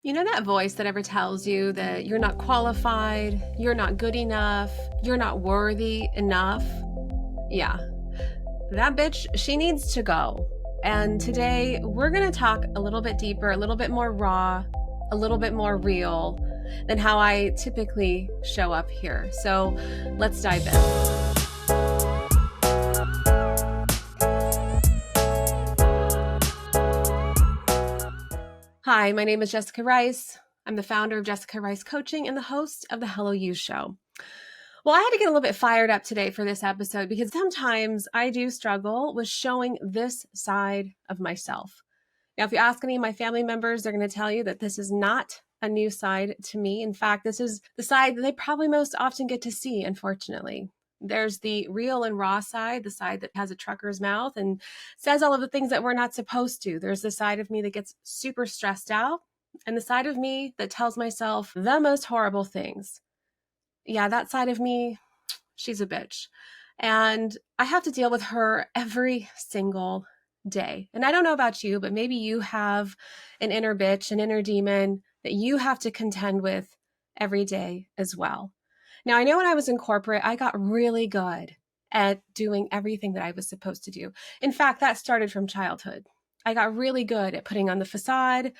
You know that voice that ever tells you that you're not qualified, you're not good enough, you're not worthy enough? Yeah, that bitch, she needs to go. And today we're going to talk a little bit deeper, a little bit more raw, a little bit more real than how I typically show up here. So let's dive in. Hi, my name is Jessica Rice. I'm the founder of Jessica Rice Coaching and the host of the Hello You Show. Well, I had to get a little bit fired up today for this episode because sometimes I do struggle with showing this side of myself. Now, if you ask any of my family members, they're going to tell you that this is not a new side to me. In fact, this is the side that they probably most often get to see, unfortunately. There's the real and raw side, the side that has a trucker's mouth and says all of the things that we're not supposed to. There's the side of me that gets super stressed out, and the side of me that tells myself the most horrible things. Yeah, that side of me, she's a bitch. And I have to deal with her every single day. And I don't know about you, but maybe you have an inner bitch, an inner demon that you have to contend with every day as well. Now, I know when I was in corporate, I got really good at doing everything that I was supposed to do. In fact, that started from childhood. I got really good at putting on the facade,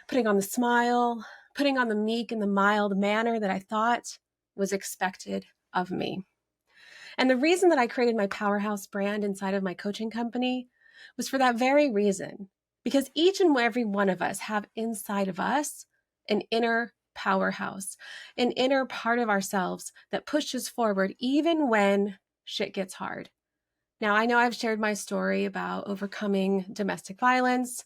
putting on the smile, putting on the meek and the mild manner that I thought was expected of me. And the reason that I created my powerhouse brand inside of my coaching company was for that very reason. Because each and every one of us have inside of us an inner powerhouse, an inner part of ourselves that pushes forward even when shit gets hard. Now, I know I've shared my story about overcoming domestic violence,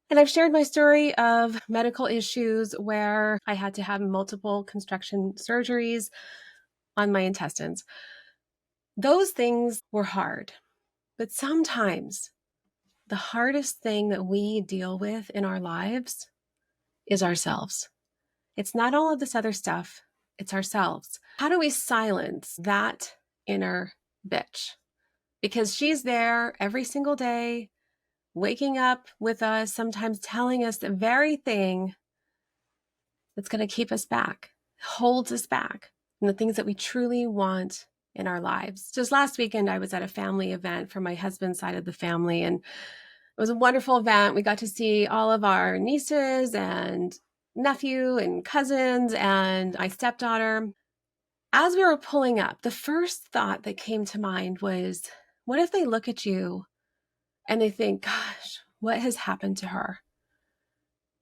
and I've shared my story of medical issues where I had to have multiple construction surgeries on my intestines. Those things were hard, but sometimes the hardest thing that we deal with in our lives is ourselves. It's not all of this other stuff, it's ourselves. How do we silence that inner bitch? Because she's there every single day, waking up with us, sometimes telling us the very thing that's going to keep us back, holds us back, and the things that we truly want in our lives. Just last weekend, I was at a family event for my husband's side of the family, and it was a wonderful event. We got to see all of our nieces and nephew and cousins and my stepdaughter. As we were pulling up, the first thought that came to mind was, what if they look at you and they think, gosh, what has happened to her?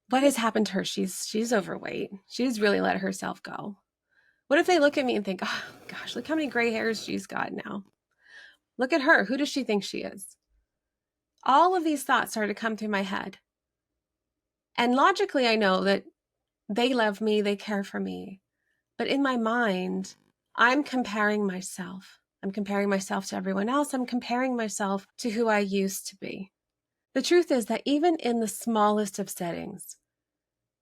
What has happened to her? She's overweight. She's really let herself go. What if they look at me and think, oh gosh, look how many gray hairs she's got now. Look at her. Who does she think she is? All of these thoughts started to come through my head. And logically, I know that they love me, they care for me. But in my mind, I'm comparing myself. I'm comparing myself to everyone else. I'm comparing myself to who I used to be. The truth is that even in the smallest of settings,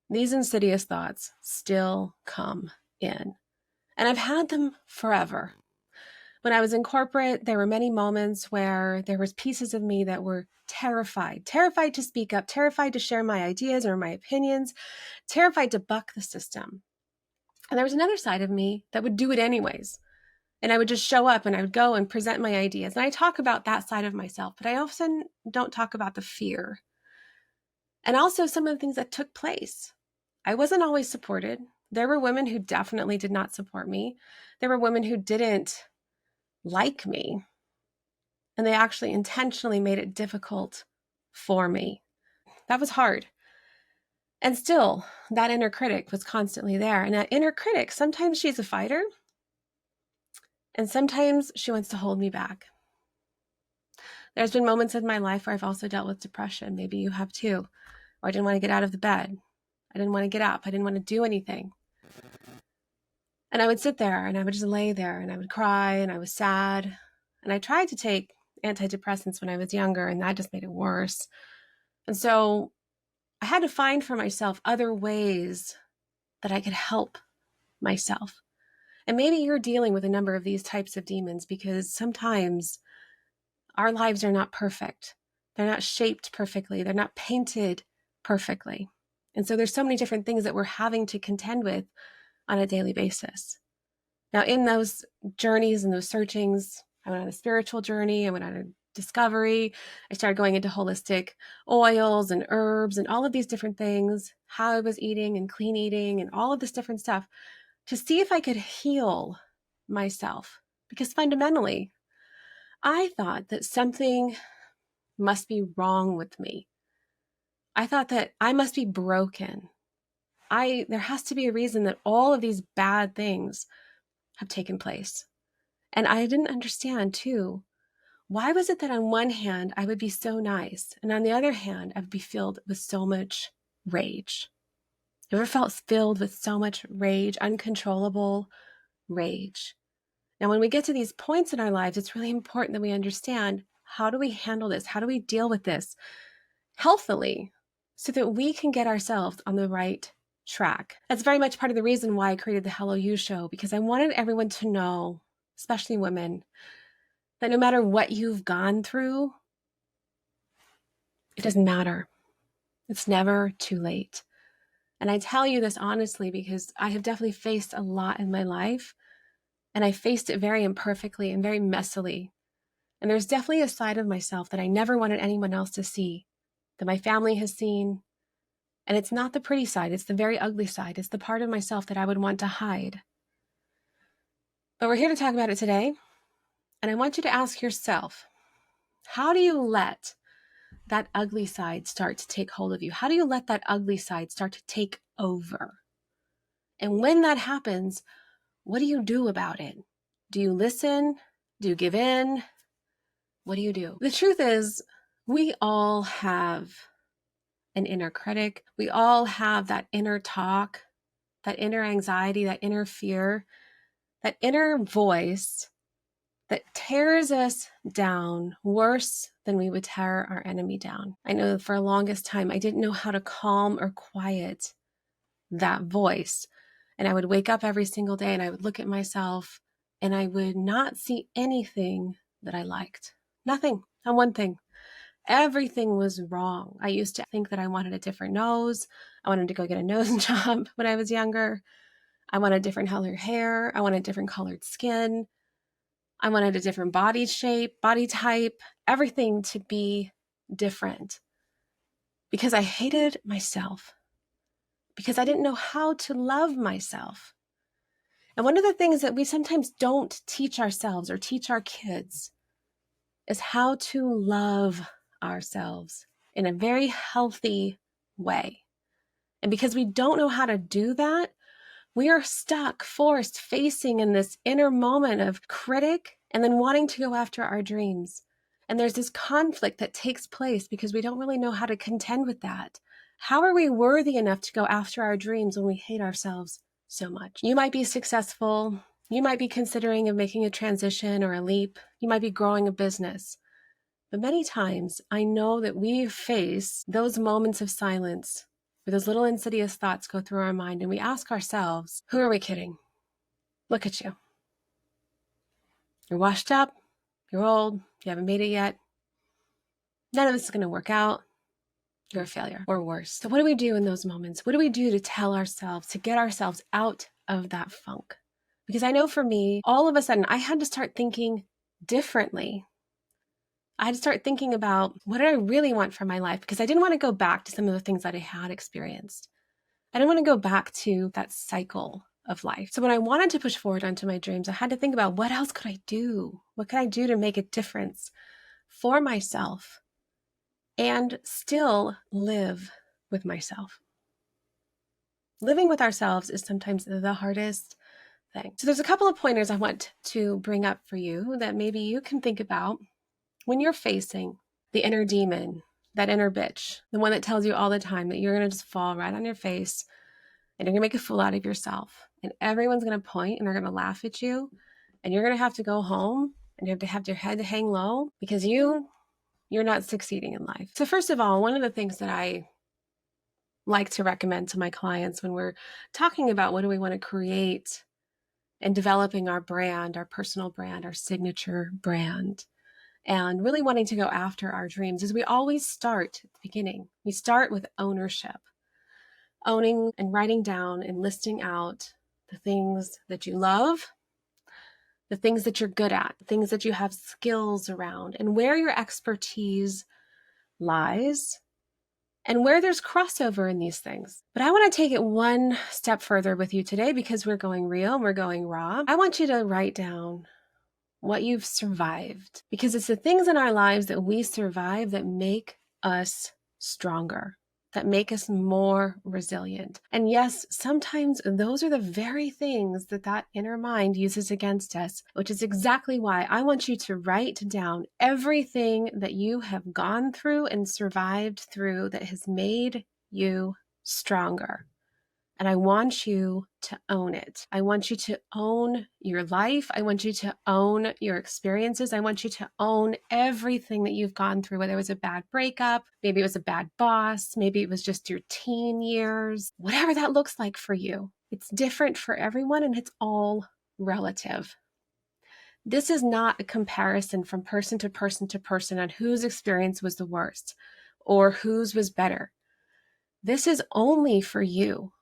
these insidious thoughts still come in. And I've had them forever. When I was in corporate, there were many moments where there was pieces of me that were terrified to speak up, terrified to share my ideas or my opinions, terrified to buck the system. And there was another side of me that would do it anyways. And I would just show up and I would go and present my ideas. And I talk about that side of myself, but I often don't talk about the fear. And also some of the things that took place. I wasn't always supported. There were women who definitely did not support me. There were women who didn't like me. And they actually intentionally made it difficult for me. That was hard. And still, that inner critic was constantly there. And that inner critic, sometimes she's a fighter, and sometimes she wants to hold me back. There's been moments in my life where I've also dealt with depression. Maybe you have too. Or I didn't want to get out of the bed. I didn't want to get up. I didn't want to do anything. And I would sit there and I would just lay there and I would cry and I was sad. And I tried to take antidepressants when I was younger, and that just made it worse. And so I had to find for myself other ways that I could help myself. And maybe you're dealing with a number of these types of demons because sometimes our lives are not perfect. They're not shaped perfectly. They're not painted perfectly. And so there's so many different things that we're having to contend with on a daily basis. Now, in those journeys and those searchings, I went on a spiritual journey. I went on a discovery. I started going into holistic oils and herbs and all of these different things, how I was eating and clean eating and all of this different stuff to see if I could heal myself. Because fundamentally, I thought that something must be wrong with me. I thought that I must be broken. There has to be a reason that all of these bad things have taken place. And I didn't understand too, why was it that on one hand I would be so nice and on the other hand I would be filled with so much rage? You ever felt filled with so much rage, uncontrollable rage? Now, when we get to these points in our lives, it's really important that we understand, how do we handle this? How do we deal with this healthily so that we can get ourselves on the right track? That's very much part of the reason why I created the Hello You Show, because I wanted everyone to know, especially women, that no matter what you've gone through, it doesn't matter. It's never too late. And I tell you this honestly because I have definitely faced a lot in my life, and I faced it very imperfectly and very messily. And there's definitely a side of myself that I never wanted anyone else to see, that my family has seen. And it's not the pretty side, it's the very ugly side. It's the part of myself that I would want to hide. But we're here to talk about it today. And I want you to ask yourself, how do you let that ugly side start to take hold of you? How do you let that ugly side start to take over? And when that happens, what do you do about it? Do you listen? Do you give in? What do you do? The truth is, we all have an inner critic. We all have that inner talk, that inner anxiety, that inner fear, that inner voice that tears us down worse than we would tear our enemy down. I know that for the longest time, I didn't know how to calm or quiet that voice. And I would wake up every single day and I would look at myself and I would not see anything that I liked. Nothing. Not one thing. Everything was wrong. I used to think that I wanted a different nose. I wanted to go get a nose job when I was younger. I wanted different colored hair. I wanted different colored skin. I wanted a different body shape, body type, everything to be different because I hated myself, because I didn't know how to love myself. And one of the things that we sometimes don't teach ourselves or teach our kids is how to love ourselves in a very healthy way. And because we don't know how to do that, we are stuck, forced, facing in this inner moment of critic and then wanting to go after our dreams. And there's this conflict that takes place because we don't really know how to contend with that. How are we worthy enough to go after our dreams when we hate ourselves so much? You might be successful. You might be considering of making a transition or a leap. You might be growing a business. But many times I know that we face those moments of silence where those little insidious thoughts go through our mind and we ask ourselves, who are we kidding? Look at you. You're washed up. You're old. You haven't made it yet. None of this is going to work out. You're a failure or worse. So what do we do in those moments? What do we do to tell ourselves, to get ourselves out of that funk? Because I know for me, all of a sudden, I had to start thinking differently. I had to start thinking about, what did I really want from my life? Because I didn't want to go back to some of the things that I had experienced. I didn't want to go back to that cycle of life. So when I wanted to push forward onto my dreams, I had to think about, what else could I do? What could I do to make a difference for myself and still live with myself? Living with ourselves is sometimes the hardest thing. So there's a couple of pointers I want to bring up for you that maybe you can think about when you're facing the inner demon, that inner bitch, the one that tells you all the time that you're going to just fall right on your face and you're going to make a fool out of yourself. And everyone's going to point and they're going to laugh at you. And you're going to have to go home and you have to have your head hang low because you're not succeeding in life. So first of all, one of the things that I like to recommend to my clients when we're talking about what do we want to create and developing our brand, our personal brand, our signature brand, and really wanting to go after our dreams is we always start at the beginning. We start with ownership. owning and writing down and listing out the things that you love, the things that you're good at, things that you have skills around, and where your expertise lies and where there's crossover in these things. But I want to take it one step further with you today because we're going real, we're going raw. I want you to write down what you've survived, because it's the things in our lives that we survive that make us stronger, that make us more resilient. And yes, sometimes those are the very things that that inner mind uses against us, which is exactly why I want you to write down everything that you have gone through and survived through that has made you stronger. And I want you to own it. I want you to own your life. I want you to own your experiences. I want you to own everything that you've gone through, whether it was a bad breakup, maybe it was a bad boss, maybe it was just your teen years, whatever that looks like for you. It's different for everyone and it's all relative. This is not a comparison from person to person to person on whose experience was the worst or whose was better. This is only for you.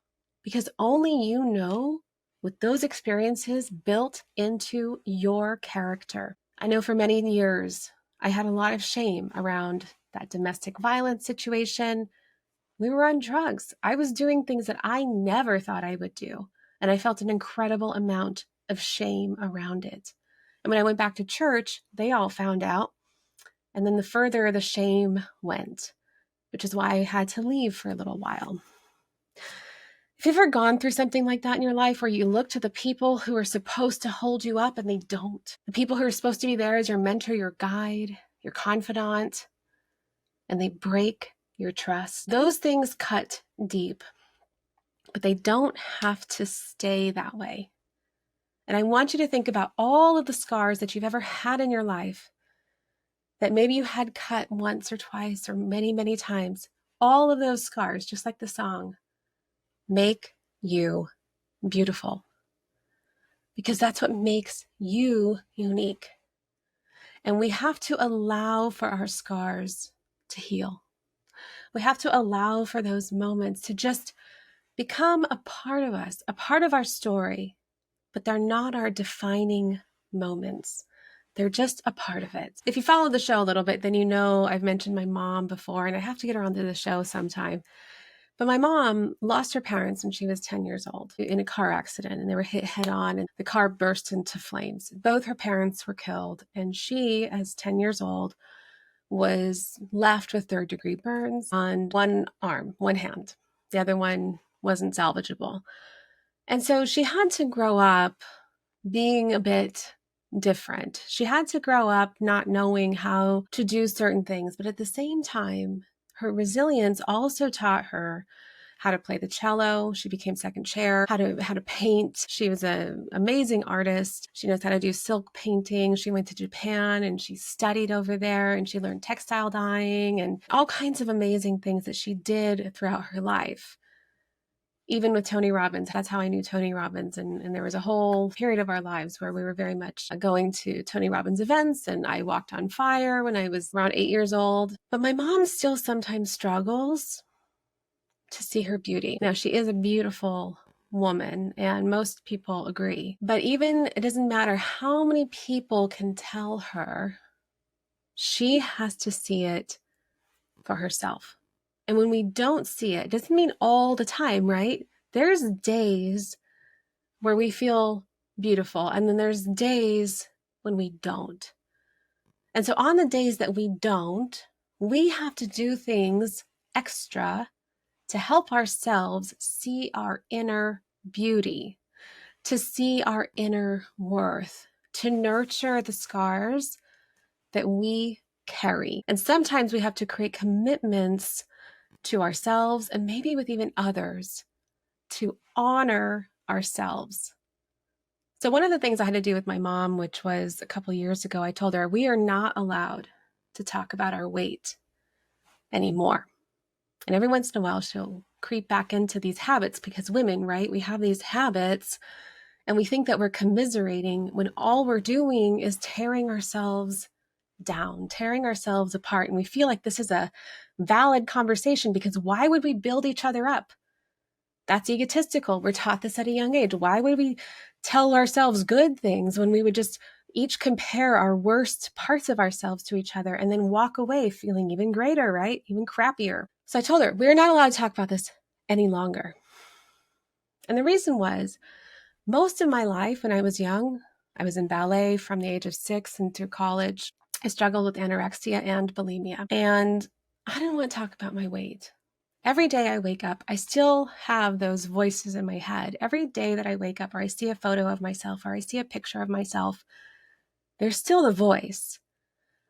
Because only you know what those experiences built into your character. I know for many years, I had a lot of shame around that domestic violence situation. We were on drugs. I was doing things that I never thought I would do. And I felt an incredible amount of shame around it. And when I went back to church, they all found out. And then the further the shame went, which is why I had to leave for a little while. Have you ever gone through something like that in your life where you look to the people who are supposed to hold you up and they don't? The people who are supposed to be there as your mentor, your guide, your confidant, and they break your trust. Those things cut deep, but they don't have to stay that way. And I want you to think about all of the scars that you've ever had in your life that maybe you had cut once or twice or many, many times. All of those scars, just like the song, make you beautiful, because that's what makes you unique. And we have to allow for our scars to heal. We have to allow for those moments to just become a part of us, a part of our story, but they're not our defining moments. They're just a part of it. If you follow the show a little bit, then you know I've mentioned my mom before, and I have to get her onto the show sometime. But my mom lost her parents when she was 10 years old in a car accident, and they were hit head on and the car burst into flames. Both her parents were killed, and she, as 10 years old, was left with third-degree burns on one arm, one hand. The other one wasn't salvageable. And so she had to grow up being a bit different. She had to grow up not knowing how to do certain things, but at the same time, her resilience also taught her how to play the cello. She became second chair, how to paint. She was an amazing artist. She knows how to do silk painting. She went to Japan and she studied over there, and she learned textile dyeing and all kinds of amazing things that she did throughout her life. Even with Tony Robbins, that's how I knew Tony Robbins. And there was a whole period of our lives where we were very much going to Tony Robbins events, and I walked on fire when I was around 8 years old. But my mom still sometimes struggles to see her beauty. Now, she is a beautiful woman, and most people agree. But even it doesn't matter how many people can tell her, she has to see it for herself. And when we don't see it, it doesn't mean all the time, right? There's days where we feel beautiful, and then there's days when we don't. And so on the days that we don't, we have to do things extra to help ourselves see our inner beauty, to see our inner worth, to nurture the scars that we carry. And sometimes we have to create commitments to ourselves and maybe with even others to honor ourselves. So one of the things I had to do with my mom, which was a couple years ago, I told her we are not allowed to talk about our weight anymore. And every once in a while, she'll creep back into these habits, because women, right? We have these habits and we think that we're commiserating when all we're doing is tearing ourselves down, tearing ourselves apart. And we feel like this is a valid conversation, because why would we build each other up? That's egotistical. We're taught this at a young age. Why would we tell ourselves good things when we would just each compare our worst parts of ourselves to each other and then walk away feeling even greater, right? Even crappier. So I told her, we're not allowed to talk about this any longer. And the reason was, most of my life when I was young, I was in ballet from the age of 6 and through college. I struggled with anorexia and bulimia. And I didn't want to talk about my weight. Every day I wake up, I still have those voices in my head. Every day that I wake up or I see a photo of myself or I see a picture of myself, there's still the voice.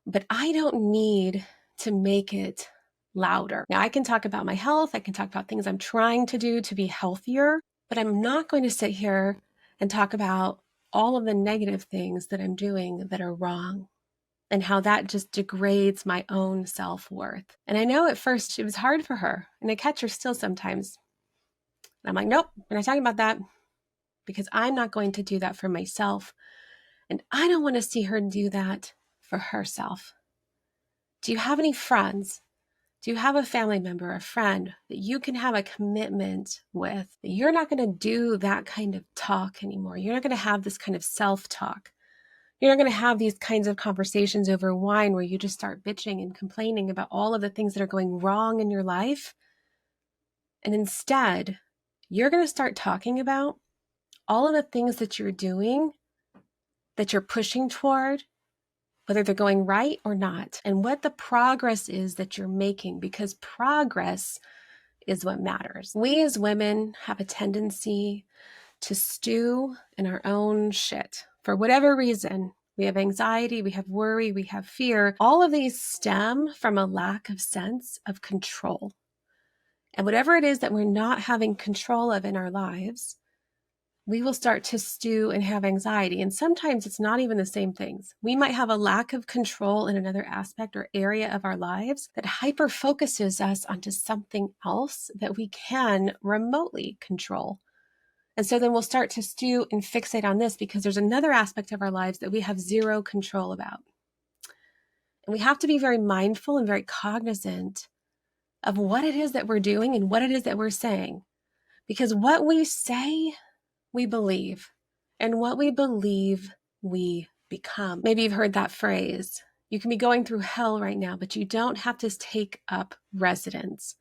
But I don't need to make it louder. Now, I can talk about my health. I can talk about things I'm trying to do to be healthier, but I'm not going to sit here and talk about all of the negative things that I'm doing that are wrong and how that just degrades my own self-worth. And I know at first it was hard for her, and I catch her still sometimes. And I'm like, nope, we're not talking about that because I'm not going to do that for myself. And I don't want to see her do that for herself. Do you have any friends? Do you have a family member, a friend that you can have a commitment with that you're not going to do that kind of talk anymore? You're not going to have this kind of self-talk. You're not going to have these kinds of conversations over wine where you just start bitching and complaining about all of the things that are going wrong in your life. And instead, you're going to start talking about all of the things that you're doing, that you're pushing toward, whether they're going right or not, and what the progress is that you're making, because progress is what matters. We as women have a tendency to stew in our own shit for whatever reason. We have anxiety, we have worry, we have fear. All of these stem from a lack of sense of control. And whatever it is that we're not having control of in our lives, we will start to stew and have anxiety. And sometimes it's not even the same things. We might have a lack of control in another aspect or area of our lives that hyper focuses us onto something else that we can remotely control. And so then we'll start to stew and fixate on this because there's another aspect of our lives that we have zero control about. And we have to be very mindful and very cognizant of what it is that we're doing and what it is that we're saying. Because what we say, we believe. And what we believe, we become. Maybe you've heard that phrase. You can be going through hell right now, but you don't have to take up residence.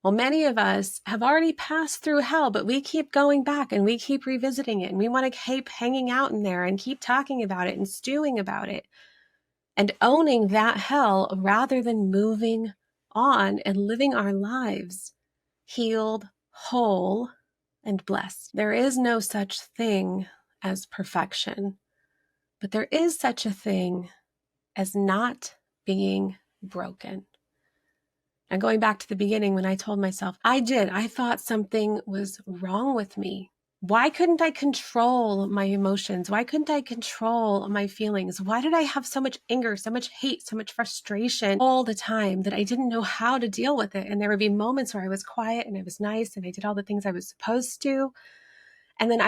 Well, many of us have already passed through hell, but we keep going back and we keep revisiting it. And we want to keep hanging out in there and keep talking about it and stewing about it and owning that hell rather than moving on and living our lives healed, whole, and blessed. There is no such thing as perfection, but there is such a thing as not being broken. And going back to the beginning when I told myself, I thought something was wrong with me. Why couldn't I control my emotions? Why couldn't I control my feelings? Why did I have so much anger, so much hate, so much frustration all the time that I didn't know how to deal with it? And there would be moments where I was quiet and I was nice and I did all the things I was supposed to. And then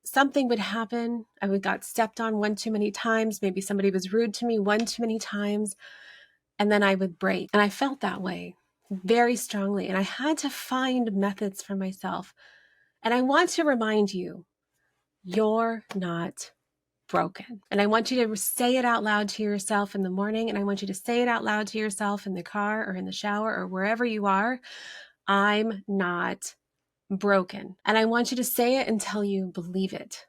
something would happen. I got stepped on one too many times. Maybe somebody was rude to me one too many times. And then I would break. And I felt that way very strongly. And I had to find methods for myself. And I want to remind you, you're not broken. And I want you to say it out loud to yourself in the morning. And I want you to say it out loud to yourself in the car or in the shower or wherever you are. I'm not broken. And I want you to say it until you believe it.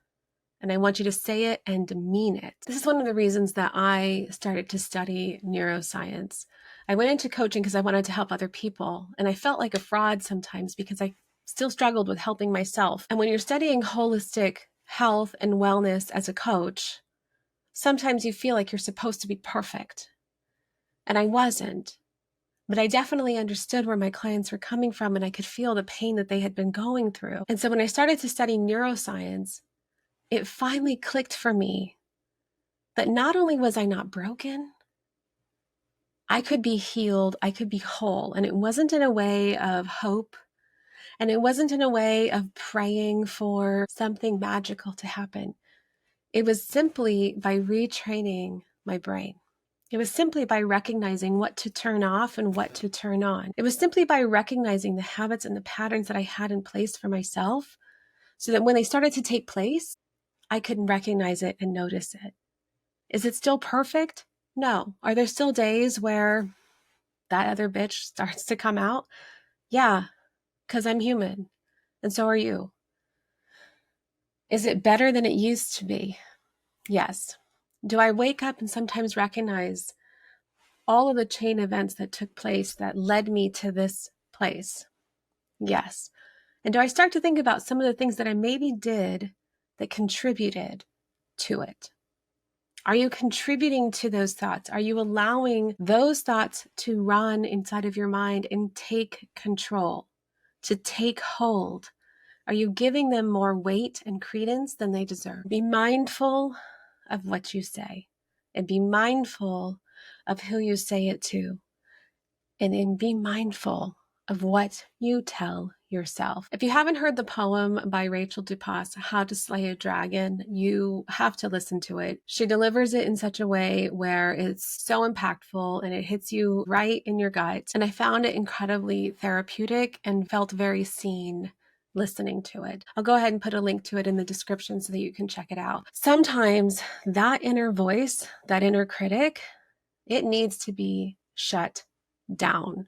And I want you to say it and mean it. This is one of the reasons that I started to study neuroscience. I went into coaching because I wanted to help other people. And I felt like a fraud sometimes because I still struggled with helping myself. And when you're studying holistic health and wellness as a coach, sometimes you feel like you're supposed to be perfect. And I wasn't. But I definitely understood where my clients were coming from, and I could feel the pain that they had been going through. And so when I started to study neuroscience, it finally clicked for me that not only was I not broken, I could be healed, I could be whole. And it wasn't in a way of hope, and it wasn't in a way of praying for something magical to happen. It was simply by retraining my brain. It was simply by recognizing what to turn off and what to turn on. It was simply by recognizing the habits and the patterns that I had in place for myself so that when they started to take place, I could recognize it and notice it. Is it still perfect? No. Are there still days where that other bitch starts to come out? Yeah, because I'm human, and so are you. Is it better than it used to be? Yes. Do I wake up and sometimes recognize all of the chain events that took place that led me to this place? Yes. And do I start to think about some of the things that I maybe did that contributed to it? Are you contributing to those thoughts? Are you allowing those thoughts to run inside of your mind and take control, to take hold? Are you giving them more weight and credence than they deserve? Be mindful of what you say, and be mindful of who you say it to, and then be mindful of what you tell yourself. If you haven't heard the poem by Rachel Dupas, How to Slay a Dragon, you have to listen to it. She delivers it in such a way where it's so impactful and it hits you right in your gut. And I found it incredibly therapeutic and felt very seen listening to it. I'll go ahead and put a link to it in the description so that you can check it out. Sometimes that inner voice, that inner critic, it needs to be shut down.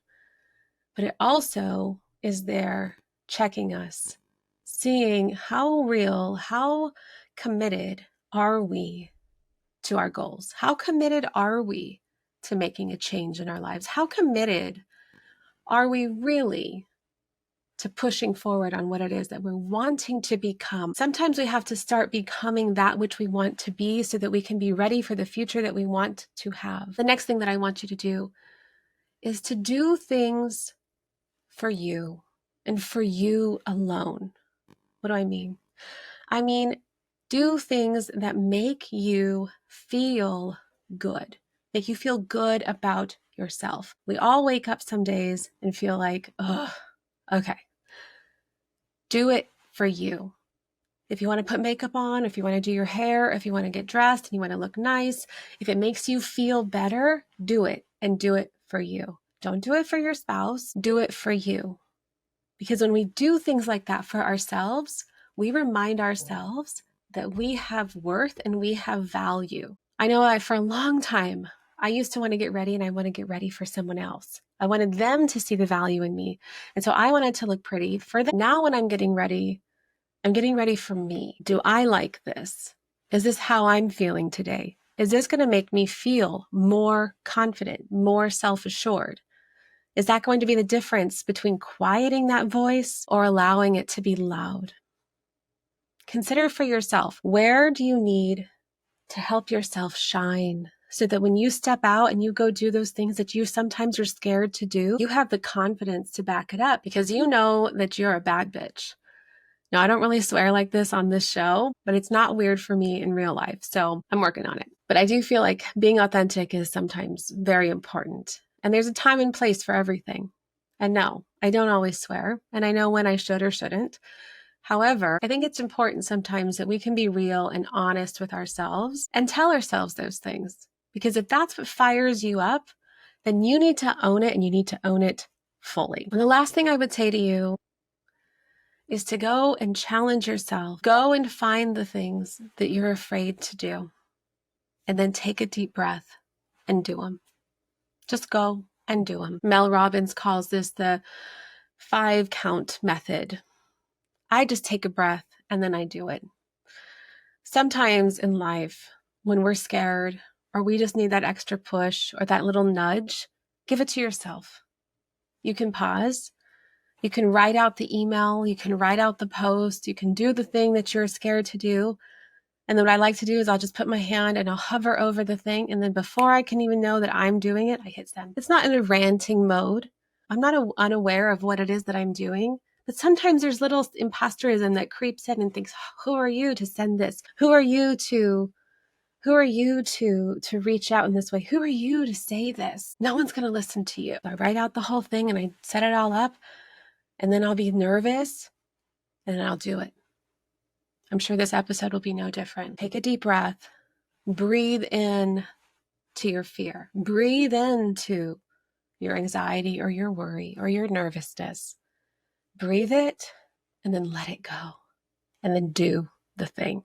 But it also is there checking us, seeing how real, how committed are we to our goals? How committed are we to making a change in our lives? How committed are we really to pushing forward on what it is that we're wanting to become? Sometimes we have to start becoming that which we want to be so that we can be ready for the future that we want to have. The next thing that I want you to do is to do things for you and for you alone. What do I mean? I mean, do things that make you feel good, make you feel good about yourself. We all wake up some days and feel like, oh, okay. Do it for you. If you want to put makeup on, if you want to do your hair, if you want to get dressed and you want to look nice, if it makes you feel better, do it, and do it for you. Don't do it for your spouse. Do it for you. Because when we do things like that for ourselves, we remind ourselves that we have worth and we have value. I know for a long time, I used to want to get ready and I want to get ready for someone else. I wanted them to see the value in me. And so I wanted to look pretty for them. Now when I'm getting ready for me. Do I like this? Is this how I'm feeling today? Is this going to make me feel more confident, more self-assured? Is that going to be the difference between quieting that voice or allowing it to be loud? Consider for yourself, where do you need to help yourself shine so that when you step out and you go do those things that you sometimes are scared to do, you have the confidence to back it up because you know that you're a bad bitch. Now, I don't really swear like this on this show, but it's not weird for me in real life. So I'm working on it. But I do feel like being authentic is sometimes very important. And there's a time and place for everything. And no, I don't always swear. And I know when I should or shouldn't. However, I think it's important sometimes that we can be real and honest with ourselves and tell ourselves those things. Because if that's what fires you up, then you need to own it and you need to own it fully. And the last thing I would say to you is to go and challenge yourself. Go and find the things that you're afraid to do. And then take a deep breath and do them. Just go and do them. Mel Robbins calls this the 5-count method. I just take a breath and then I do it. Sometimes in life, when we're scared or we just need that extra push or that little nudge, give it to yourself. You can pause. You can write out the email. You can write out the post. You can do the thing that you're scared to do. And then what I like to do is I'll just put my hand and I'll hover over the thing. And then before I can even know that I'm doing it, I hit send. It's not in a ranting mode. I'm not unaware of what it is that I'm doing. But sometimes there's little imposterism that creeps in and thinks, who are you to send this? Who are you to reach out in this way? Who are you to say this? No one's going to listen to you. I write out the whole thing and I set it all up. And then I'll be nervous and then I'll do it. I'm sure this episode will be no different. Take a deep breath, breathe in to your fear. Breathe into your anxiety or your worry or your nervousness. Breathe it and then let it go. And then do the thing.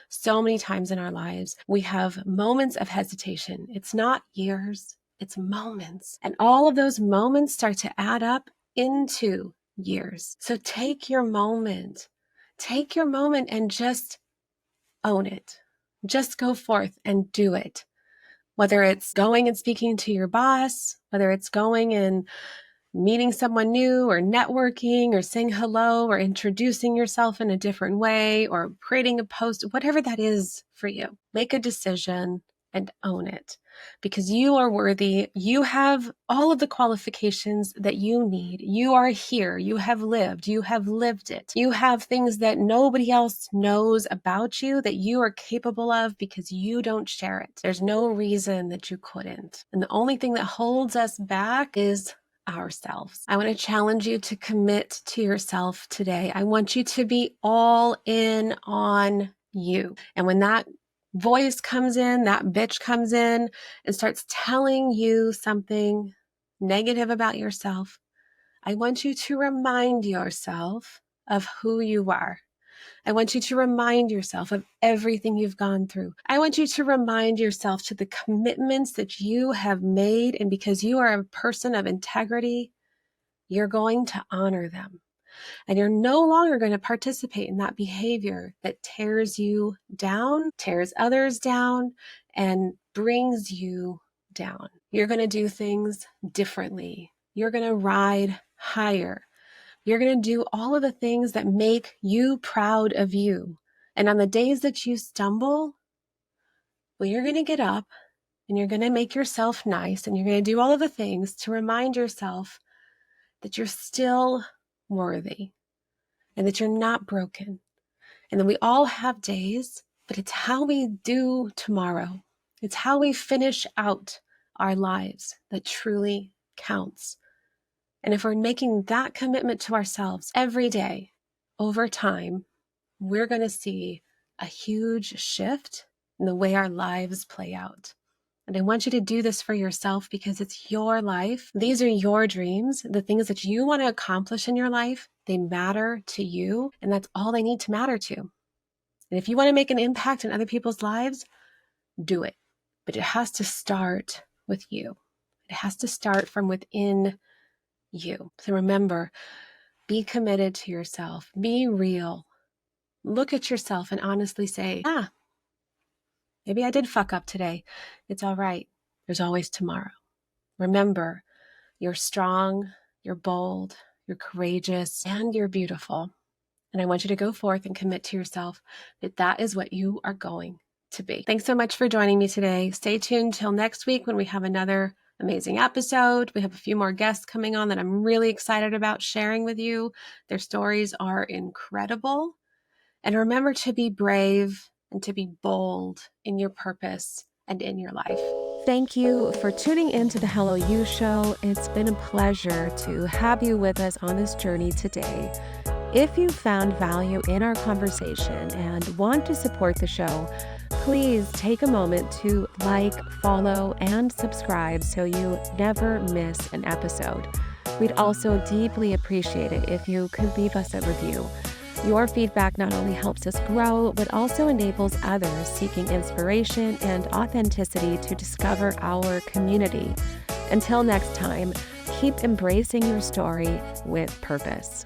So many times in our lives, we have moments of hesitation. It's not years, it's moments. And all of those moments start to add up into years. So take your moment. Take your moment and just own it. Just go forth and do it. Whether it's going and speaking to your boss, whether it's going and meeting someone new or networking or saying hello or introducing yourself in a different way or creating a post, whatever that is for you, make a decision and own it because you are worthy. You have all of the qualifications that you need. You are here. You have lived it. You have things that nobody else knows about you that you are capable of because you don't share it. There's no reason that you couldn't. And the only thing that holds us back is ourselves. I want to challenge you to commit to yourself today. I want you to be all in on you. And when that voice comes in, that bitch comes in and starts telling you something negative about yourself, I want you to remind yourself of who you are. I want you to remind yourself of everything you've gone through. I want you to remind yourself to the commitments that you have made. And because you are a person of integrity, you're going to honor them. And you're no longer going to participate in that behavior that tears you down, tears others down, and brings you down. You're going to do things differently. You're going to ride higher. You're going to do all of the things that make you proud of you. And on the days that you stumble, well, you're going to get up and you're going to make yourself nice and you're going to do all of the things to remind yourself that you're still worthy and that you're not broken. And that we all have days, but it's how we do tomorrow. It's how we finish out our lives that truly counts. And if we're making that commitment to ourselves every day, over time, we're going to see a huge shift in the way our lives play out. And I want you to do this for yourself because it's your life. These are your dreams. The things that you want to accomplish in your life, they matter to you, and that's all they need to matter to. And if you want to make an impact in other people's lives, do it. But it has to start with you. It has to start from within you. So remember, be committed to yourself. Be real. Look at yourself and honestly say, maybe I did fuck up today. It's all right. There's always tomorrow. Remember, you're strong, you're bold, you're courageous, and you're beautiful. And I want you to go forth and commit to yourself that that is what you are going to be. Thanks so much for joining me today. Stay tuned till next week when we have another amazing episode. We have a few more guests coming on that I'm really excited about sharing with you. Their stories are incredible. And remember to be brave and to be bold in your purpose and in your life. Thank you for tuning into the Hello You Show. It's been a pleasure to have you with us on this journey today. If you found value in our conversation and want to support the show, please take a moment to like, follow, and subscribe so you never miss an episode. We'd also deeply appreciate it if you could leave us a review. Your feedback not only helps us grow, but also enables others seeking inspiration and authenticity to discover our community. Until next time, keep embracing your story with purpose.